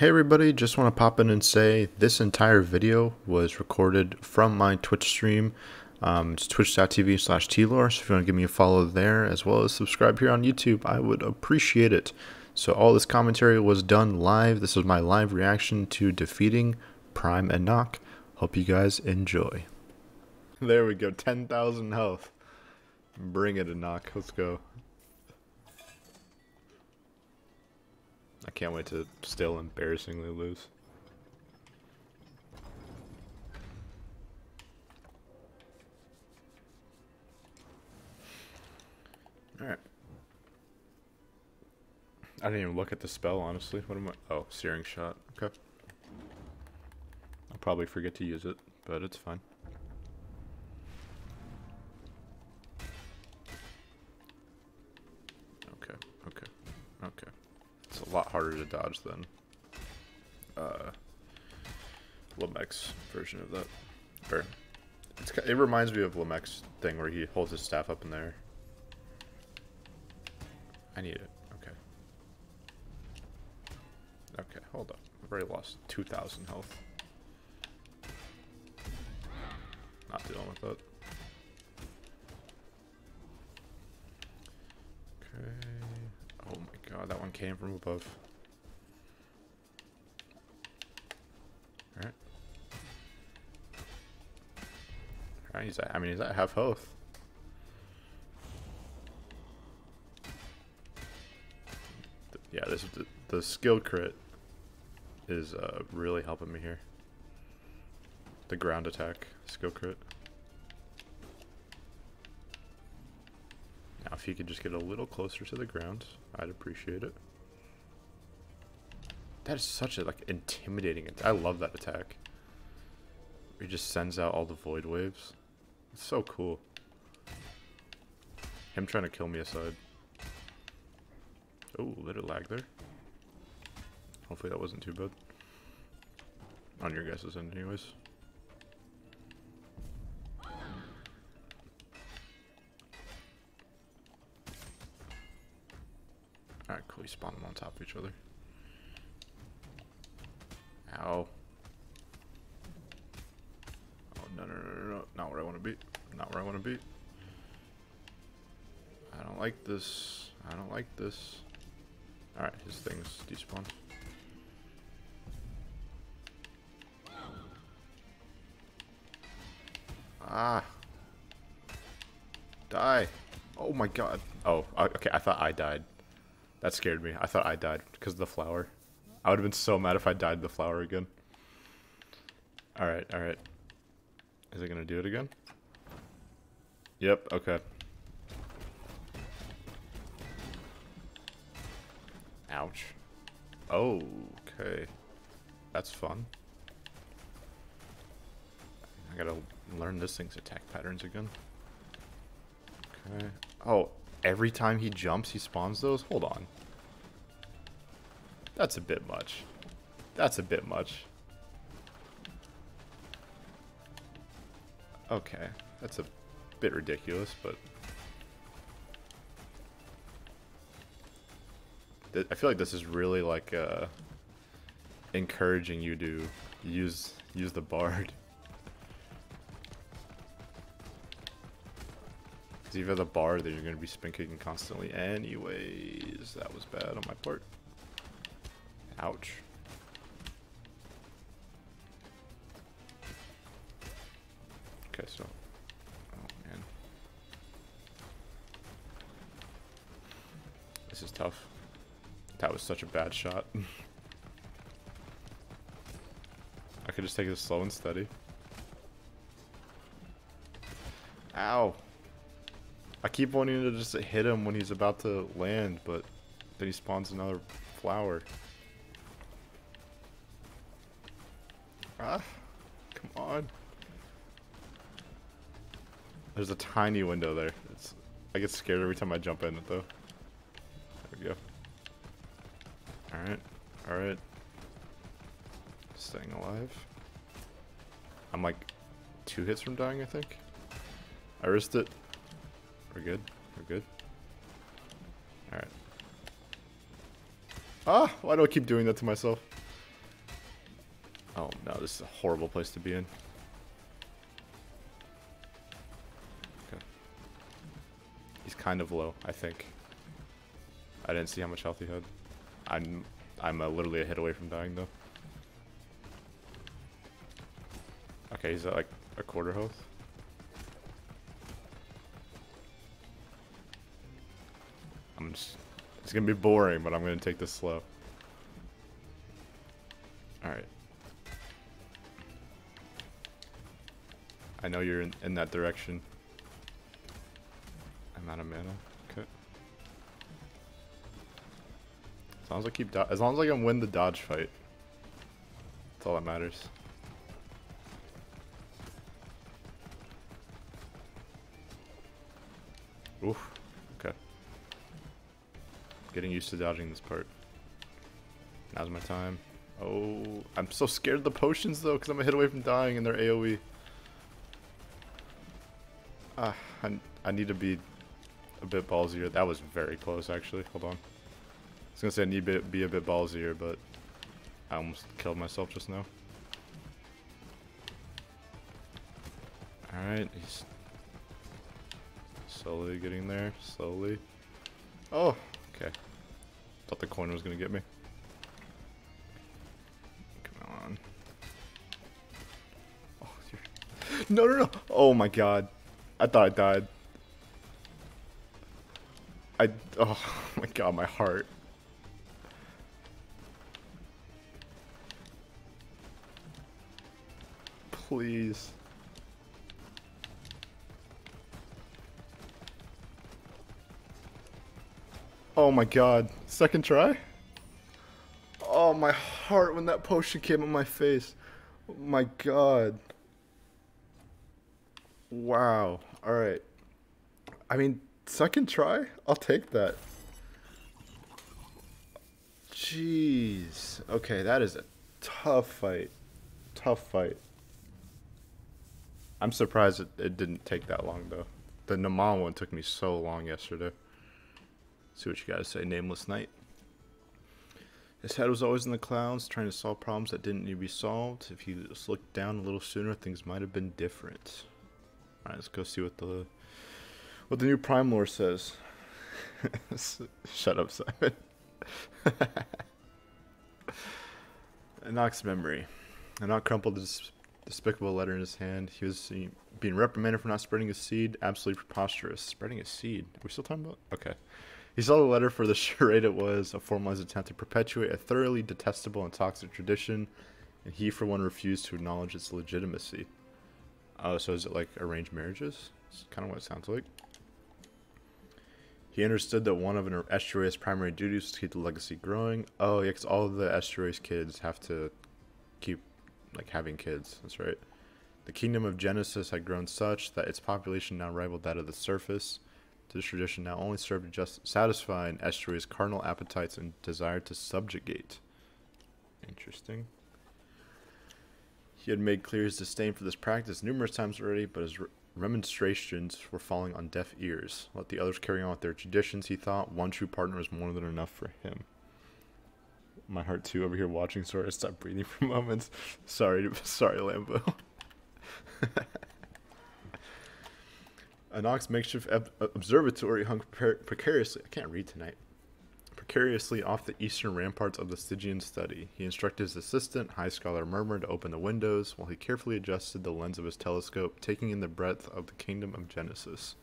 Hey everybody, just want to pop in and say this entire video was recorded from my Twitch stream. It's twitch.tv/Teelore, so if you want to give me a follow there as well as subscribe here on YouTube, I would appreciate it. So all this commentary was done live. This was my live reaction to defeating Prime Enoch. Hope you guys enjoy. There we go, 10,000 health. Bring it, Enoch. Let's go. I can't wait to still embarrassingly lose. Alright. I didn't even look at the spell, honestly. What am I? Oh, Searing Shot. Okay. I'll probably forget to use it, but it's fine. Okay, okay, okay. It's a lot harder to dodge than Lamech's version of that. Or, it reminds me of Lamech's thing where he holds his staff up in there. I need it. Okay. Okay, hold up. I've already lost 2,000 health. Not dealing with that. Okay. Oh my god, that one came from above. Alright. Alright, he's at half health. Yeah, the skill crit is really helping me here. The ground attack skill crit. Now, if he could just get a little closer to the ground, I'd appreciate it. That is such a intimidating. I love that attack. He just sends out all the void waves. It's so cool. Him trying to kill me aside. Oh, a little lag there. Hopefully that wasn't too bad. On your guys' end, anyways. Alright, cool. You spawn them on top of each other. Ow. Oh, no, no, no, no, no. Not where I want to be. Not where I want to be. I don't like this. I don't like this. Alright, his thing's despawned. Ah. Die. Oh my god. Oh, okay, I thought I died. That scared me. I thought I died because of the flower. I would have been so mad if I died the flower again. Alright, alright. Is it gonna do it again? Yep, okay. Ouch. Oh, okay. That's fun. I gotta learn this thing's attack patterns again. Okay. Oh, every time he jumps, he spawns those? Hold on. That's a bit much. That's a bit much. Okay. That's a bit ridiculous, but... I feel like this is really encouraging you to use the bard. Because if you have the bard, then you're going to be spinking constantly anyways. That was bad on my part. Ouch. Okay, so... Oh, man. This is tough. That was such a bad shot. I could just take it slow and steady. Ow. I keep wanting to just hit him when he's about to land, but then he spawns another flower. Ah, come on. There's a tiny window there. I get scared every time I jump in it, though. There we go. Alright, alright. Staying alive. I'm like 2 hits from dying, I think. I risked it. We're good. We're good. Alright. Ah! Why do I keep doing that to myself? Oh no, this is a horrible place to be in. Okay. He's kind of low, I think. I didn't see how much health he had. I'm literally a hit away from dying though. Okay, he's at like a quarter health. It's gonna be boring, but I'm gonna take this slow. Alright. I know you're in that direction. I'm out of mana. Okay. As long as I can win the dodge fight. That's all that matters. Oof. Okay. Getting used to dodging this part. Now's my time. Oh, I'm so scared of the potions though, because I'm a hit away from dying and they're AoE. I need to be a bit ballsier. That was very close actually. Hold on. I was gonna say I need to be a bit ballsier, but I almost killed myself just now. Alright, he's slowly getting there. Slowly. Oh, okay. Thought the coin was gonna get me. Come on. Oh, no, no, no! Oh my god. I thought I died. Oh my god, my heart. Please. Oh my god. Second try? Oh, my heart when that potion came on my face. Oh my god. Wow. Alright. I mean, second try? I'll take that. Jeez. Okay, that is a tough fight. Tough fight. I'm surprised it didn't take that long, though. The Naman one took me so long yesterday. See what you gotta say, Nameless Knight. His head was always in the clouds, trying to solve problems that didn't need to be solved. If he just looked down a little sooner, things might have been different. Alright, let's go see what the new Prime Lore says. Shut up, Simon. Enoch's memory. Enoch crumpled this despicable letter in his hand. He was being reprimanded for not spreading a seed. Absolutely preposterous. Spreading a seed? Are we still talking about? Okay. He saw the letter for the charade it was, a formalized attempt to perpetuate a thoroughly detestable and toxic tradition, and he for one refused to acknowledge its legitimacy. Oh, so is it like arranged marriages? That's kind of what it sounds like. He understood that one of an estuary's primary duties was to keep the legacy growing. Oh, yeah, because all of the estuary's kids have to keep, like, having kids. That's right. The kingdom of Genesis had grown such that its population now rivaled that of the surface. This tradition now only served to just satisfy an estuary's carnal appetites and desire to subjugate. Interesting. He had made clear his disdain for this practice numerous times already, but his remonstrations were falling on deaf ears. Let the others carry on with their traditions, he thought. One true partner was more than enough for him. My heart too over here watching, sorry I stopped breathing for moments. Sorry, Lambo. Enoch's makeshift observatory hung precariously. I can't read tonight. Precariously off the eastern ramparts of the Stygian study. He instructed his assistant, High Scholar Murmur, to open the windows, while he carefully adjusted the lens of his telescope, taking in the breadth of the kingdom of Genesis.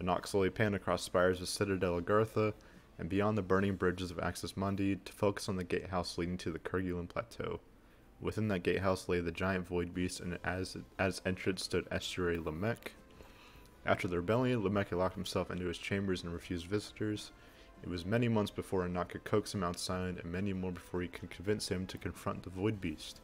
Enoch slowly panned across spires of Citadel Agartha, and beyond the burning bridges of Axis Mundi, to focus on the gatehouse leading to the Kerguelen Plateau. Within that gatehouse lay the giant void beast, and as entrance stood Estuary Enoch. After the rebellion, Lamech locked himself into his chambers and refused visitors. It was many months before Enoch could coax him outside, and many more before he could convince him to confront the void beast.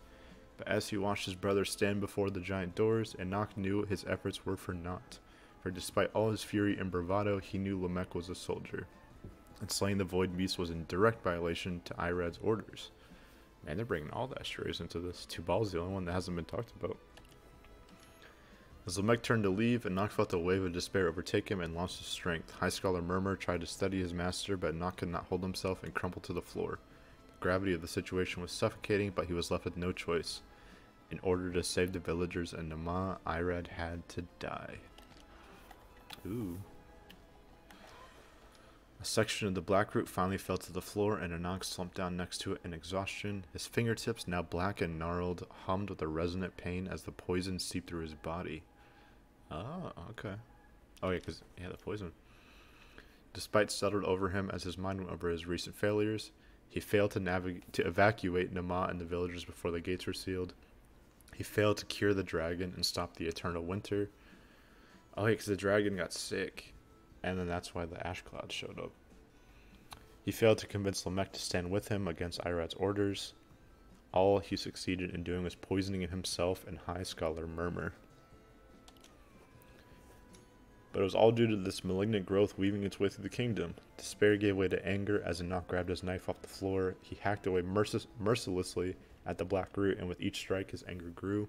But as he watched his brother stand before the giant doors, Enoch knew his efforts were for naught. For despite all his fury and bravado, he knew Lamech was a soldier. And slaying the void beast was in direct violation to Irad's orders. Man, they're bringing all the estuaries into this. Tubal's the only one that hasn't been talked about. As Lamech turned to leave, Enoch felt a wave of despair overtake him and lost his strength. High Scholar Murmur tried to steady his master, but Enoch could not hold himself and crumpled to the floor. The gravity of the situation was suffocating, but he was left with no choice. In order to save the villagers and Nama, Irad had to die. Ooh. A section of the black root finally fell to the floor, and Enoch slumped down next to it in exhaustion. His fingertips, now black and gnarled, hummed with a resonant pain as the poison seeped through his body. Oh, okay. Oh yeah, because he had the poison. Despite settled over him as his mind went over his recent failures, he failed to evacuate Nama and the villagers before the gates were sealed. He failed to cure the dragon and stop the eternal winter. Oh, yeah, because the dragon got sick, and then that's why the ash clouds showed up. He failed to convince Lamech to stand with him against Irad's orders. All he succeeded in doing was poisoning himself and High Scholar Murmur. But it was all due to this malignant growth weaving its way through the kingdom. Despair gave way to anger as Enoch grabbed his knife off the floor. He hacked away mercilessly at the black root, and with each strike his anger grew.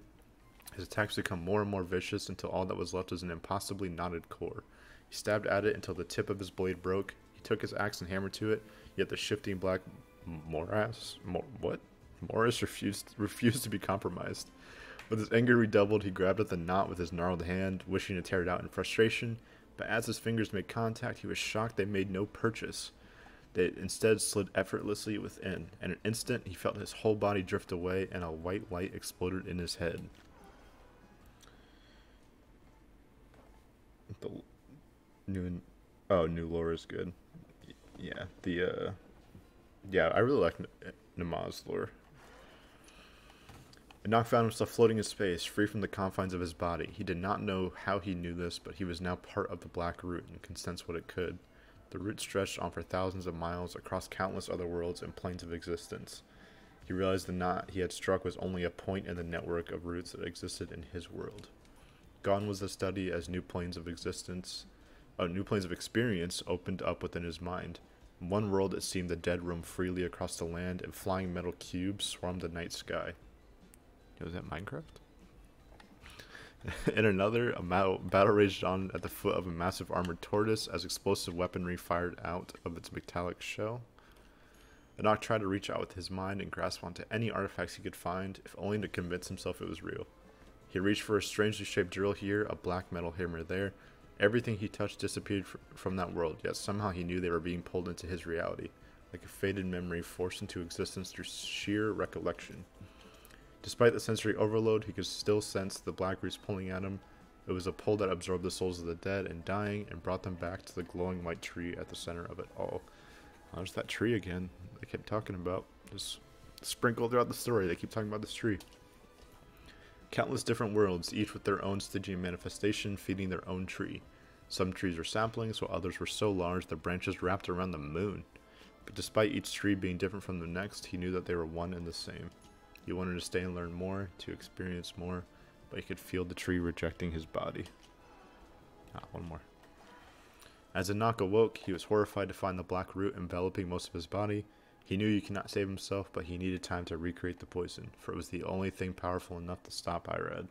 His attacks became more and more vicious until all that was left was an impossibly knotted core. He stabbed at it until the tip of his blade broke. He took his axe and hammered to it, yet the shifting black morass refused to be compromised. With his anger redoubled, he grabbed at the knot with his gnarled hand, wishing to tear it out in frustration, but as his fingers made contact, he was shocked they made no purchase. They instead slid effortlessly within. In an instant, he felt his whole body drift away, and a white light exploded in his head. The new lore is good. Yeah, I really like Nama's lore. Enoch found himself floating in space, free from the confines of his body. He did not know how he knew this, but he was now part of the black root and could sense what it could. The root stretched on for thousands of miles across countless other worlds and planes of existence. He realized the knot he had struck was only a point in the network of roots that existed in his world. Gone was the study as new planes of experience opened up within his mind. In one world it seemed the dead roamed freely across the land, and flying metal cubes swarmed the night sky. Was that Minecraft? In another, a battle raged on at the foot of a massive armored tortoise as explosive weaponry fired out of its metallic shell. Enoch tried to reach out with his mind and grasp onto any artifacts he could find, if only to convince himself it was real. He reached for a strangely shaped drill here, a black metal hammer there. Everything he touched disappeared from that world, yet somehow he knew they were being pulled into his reality, like a faded memory forced into existence through sheer recollection. Despite the sensory overload, he could still sense the black roots pulling at him. It was a pull that absorbed the souls of the dead and dying and brought them back to the glowing white tree at the center of it all. Oh, there's that tree again they kept talking about. Just sprinkled throughout the story, they keep talking about this tree. Countless different worlds, each with their own Stygian manifestation, feeding their own tree. Some trees were saplings, while others were so large their branches wrapped around the moon. But despite each tree being different from the next, he knew that they were one and the same. He wanted to stay and learn more, to experience more, but he could feel the tree rejecting his body. One more. As Enoch awoke, he was horrified to find the black root enveloping most of his body. He knew he could not save himself, but he needed time to recreate the poison, for it was the only thing powerful enough to stop Irad.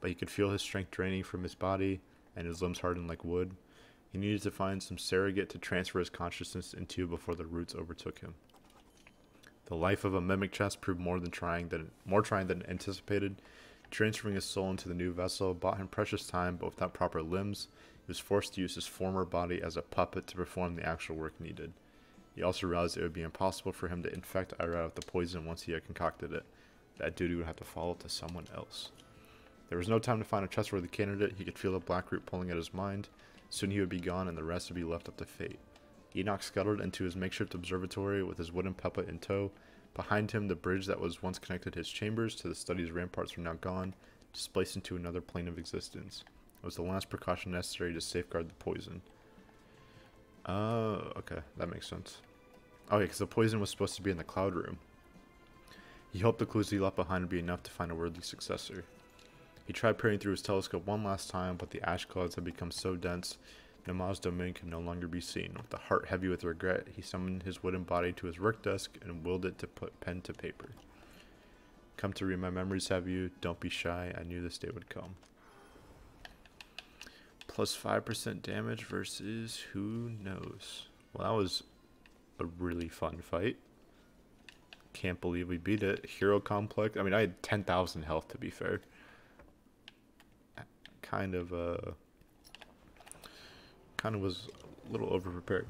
But he could feel his strength draining from his body, and his limbs hardened like wood. He needed to find some surrogate to transfer his consciousness into before the roots overtook him. The life of a mimic chest proved more trying than anticipated. Transferring his soul into the new vessel bought him precious time, but without proper limbs, he was forced to use his former body as a puppet to perform the actual work needed. He also realized it would be impossible for him to infect Irad with the poison once he had concocted it. That duty would have to fall to someone else. There was no time to find a trustworthy candidate. He could feel the black root pulling at his mind. Soon he would be gone, and the rest would be left up to fate. Enoch scuttled into his makeshift observatory with his wooden puppet in tow. Behind him, the bridge that was once connected his chambers to the study's ramparts were now gone, displaced into another plane of existence. It was the last precaution necessary to safeguard the poison. Okay, that makes sense. Oh yeah, because the poison was supposed to be in the cloud room. He hoped the clues he left behind would be enough to find a worthy successor. He tried peering through his telescope one last time, but the ash clouds had become so dense, Nama's domain could no longer be seen. With a heart heavy with regret, he summoned his wooden body to his work desk and willed it to put pen to paper. Come to read my memories, have you? Don't be shy, I knew this day would come. Plus 5% damage versus who knows. Well, that was a really fun fight. can't believe we beat it. Hero Complex. I mean, I had 10,000 health, to be fair. Kind of was a little over prepared.